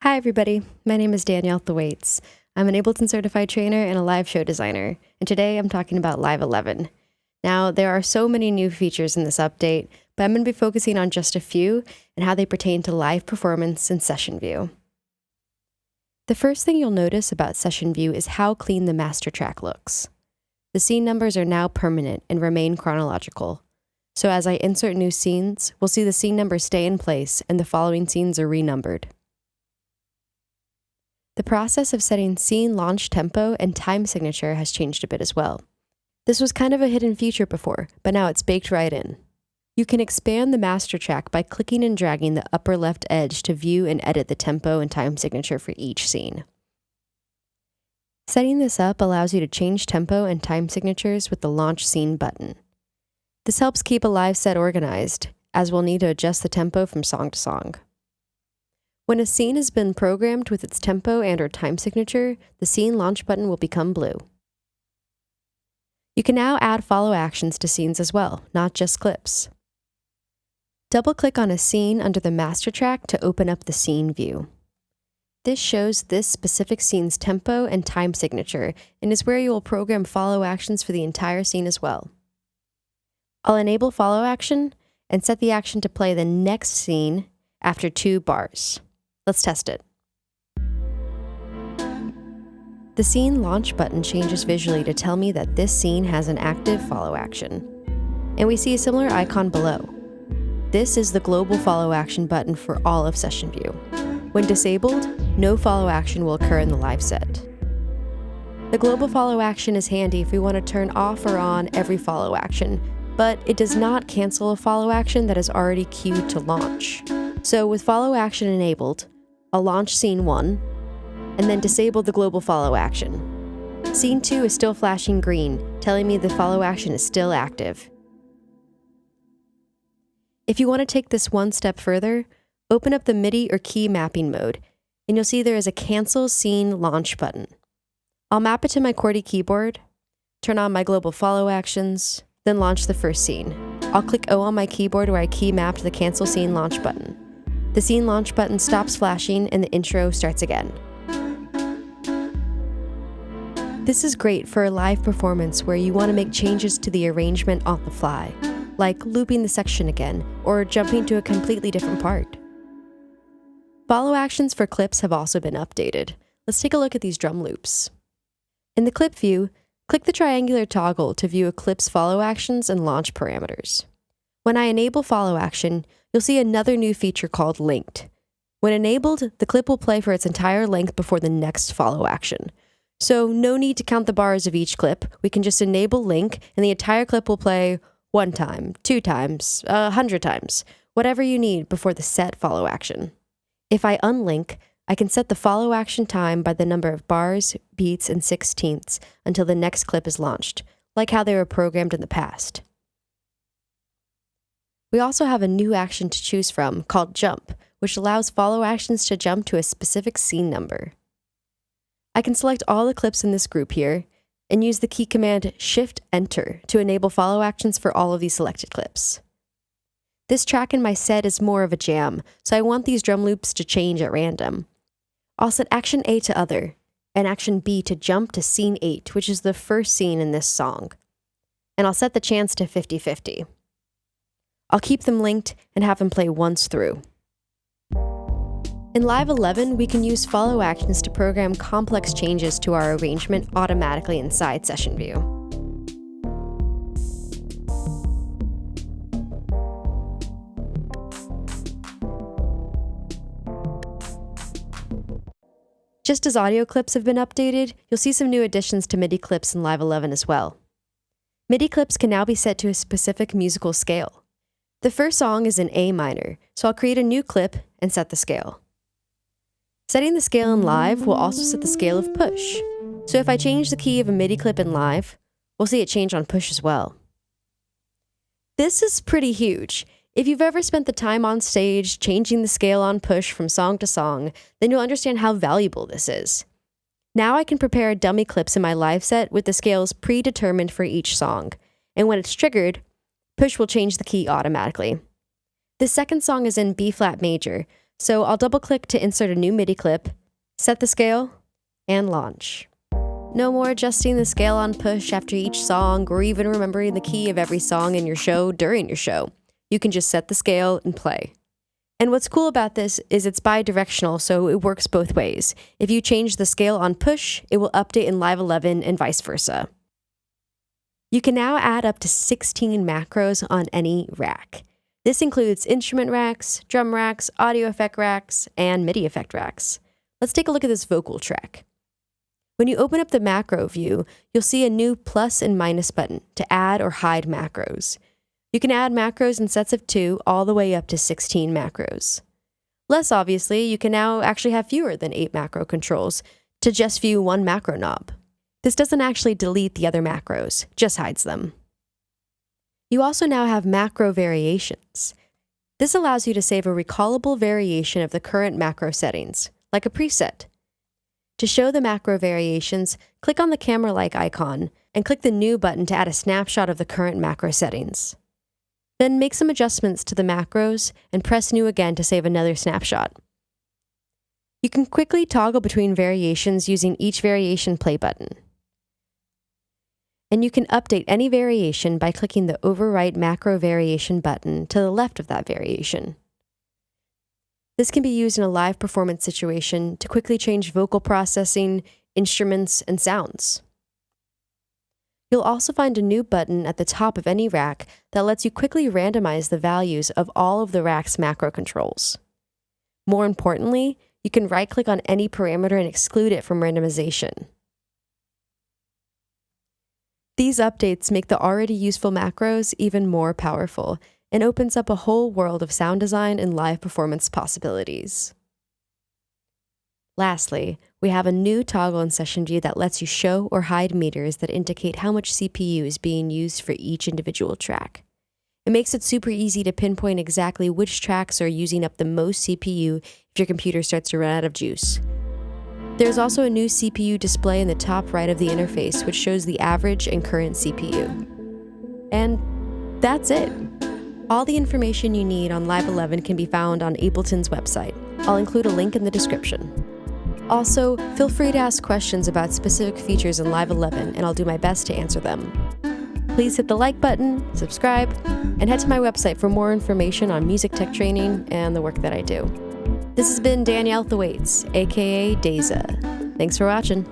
Hi everybody, my name is Danielle Thwaites. I'm an Ableton certified trainer and a live show designer, and today I'm talking about Live 11. Now, there are so many new features in this update, but I'm going to be focusing on just a few and how they pertain to live performance and session view. The first thing you'll notice about session view is how clean the master track looks. The scene numbers are now permanent and remain chronological. So as I insert new scenes, we'll see the scene numbers stay in place and the following scenes are renumbered. The process of setting scene launch tempo and time signature has changed a bit as well. This was kind of a hidden feature before, but now it's baked right in. You can expand the master track by clicking and dragging the upper left edge to view and edit the tempo and time signature for each scene. Setting this up allows you to change tempo and time signatures with the Launch Scene button. This helps keep a live set organized, as we'll need to adjust the tempo from song to song. When a scene has been programmed with its tempo and/or time signature, the Scene Launch button will become blue. You can now add follow actions to scenes as well, not just clips. Double-click on a scene under the master track to open up the scene view. This shows this specific scene's tempo and time signature, and is where you will program follow actions for the entire scene as well. I'll enable follow action and set the action to play the next scene after 2 bars. Let's test it. The Scene Launch button changes visually to tell me that this scene has an active follow action. And we see a similar icon below. This is the global follow action button for all of Session View. When disabled, no follow action will occur in the live set. The global follow action is handy if we want to turn off or on every follow action, but it does not cancel a follow action that is already queued to launch. So with follow action enabled, I'll launch scene 1, and then disable the global follow action. Scene 2 is still flashing green, telling me the follow action is still active. If you want to take this one step further, open up the MIDI or key mapping mode, and you'll see there is a Cancel Scene Launch button. I'll map it to my QWERTY keyboard, turn on my global follow actions, then launch the first scene. I'll click O on my keyboard where I key mapped the Cancel Scene Launch button. The Scene Launch button stops flashing and the intro starts again. This is great for a live performance where you want to make changes to the arrangement on the fly, like looping the section again or jumping to a completely different part. Follow actions for clips have also been updated. Let's take a look at these drum loops. In the clip view, click the triangular toggle to view a clip's follow actions and launch parameters. When I enable follow action, you'll see another new feature called Linked. When enabled, the clip will play for its entire length before the next follow action. So no need to count the bars of each clip. We can just enable Link and the entire clip will play 1 time, 2 times, 100 times, whatever you need before the set follow action. If I unlink, I can set the follow action time by the number of bars, beats, and 16ths until the next clip is launched, like how they were programmed in the past. We also have a new action to choose from called Jump, which allows follow actions to jump to a specific scene number. I can select all the clips in this group here and use the key command Shift+Enter to enable follow actions for all of these selected clips. This track in my set is more of a jam, so I want these drum loops to change at random. I'll set action A to Other, and action B to jump to scene 8, which is the first scene in this song. And I'll set the chance to 50-50. I'll keep them linked and have them play once through. In Live 11, we can use follow actions to program complex changes to our arrangement automatically inside Session View. Just as audio clips have been updated, you'll see some new additions to MIDI clips in Live 11 as well. MIDI clips can now be set to a specific musical scale. The first song is in A minor, so I'll create a new clip and set the scale. Setting the scale in Live will also set the scale of push. So if I change the key of a MIDI clip in Live, we'll see it change on push as well. This is pretty huge. If you've ever spent the time on stage changing the scale on push from song to song, then you'll understand how valuable this is. Now I can prepare dummy clips in my live set with the scales predetermined for each song, and when it's triggered, push will change the key automatically. The second song is in B-flat major, So I'll double-click to insert a new MIDI clip, set the scale, and launch. No more adjusting the scale on push after each song or even remembering the key of every song in your show during your show. You can just set the scale and play. And what's cool about this is it's bi-directional, so it works both ways. If you change the scale on push, it will update in Live 11 and vice versa. You can now add up to 16 macros on any rack. This includes instrument racks, drum racks, audio effect racks, and MIDI effect racks. Let's take a look at this vocal track. When you open up the macro view, you'll see a new plus and minus button to add or hide macros. You can add macros in sets of 2 all the way up to 16 macros. Less obviously, you can now actually have fewer than 8 macro controls to just view one macro knob. This doesn't actually delete the other macros, just hides them. You also now have macro variations. This allows you to save a recallable variation of the current macro settings, like a preset. To show the macro variations, click on the camera-like icon and click the New button to add a snapshot of the current macro settings. Then make some adjustments to the macros and press New again to save another snapshot. You can quickly toggle between variations using each variation play button. And you can update any variation by clicking the Overwrite Macro Variation button to the left of that variation. This can be used in a live performance situation to quickly change vocal processing, instruments, and sounds. You'll also find a new button at the top of any rack that lets you quickly randomize the values of all of the rack's macro controls. More importantly, you can right-click on any parameter and exclude it from randomization. These updates make the already useful macros even more powerful and opens up a whole world of sound design and live performance possibilities. Lastly, we have a new toggle in session view that lets you show or hide meters that indicate how much CPU is being used for each individual track. It makes it super easy to pinpoint exactly which tracks are using up the most CPU if your computer starts to run out of juice. There's also a new CPU display in the top right of the interface, which shows the average and current CPU. And that's it. All the information you need on Live 11 can be found on Ableton's website. I'll include a link in the description. Also, feel free to ask questions about specific features in Live 11, and I'll do my best to answer them. Please hit the like button, subscribe, and head to my website for more information on music tech training and the work that I do. This has been Danielle Thwaites, aka Daiza. Thanks for watching.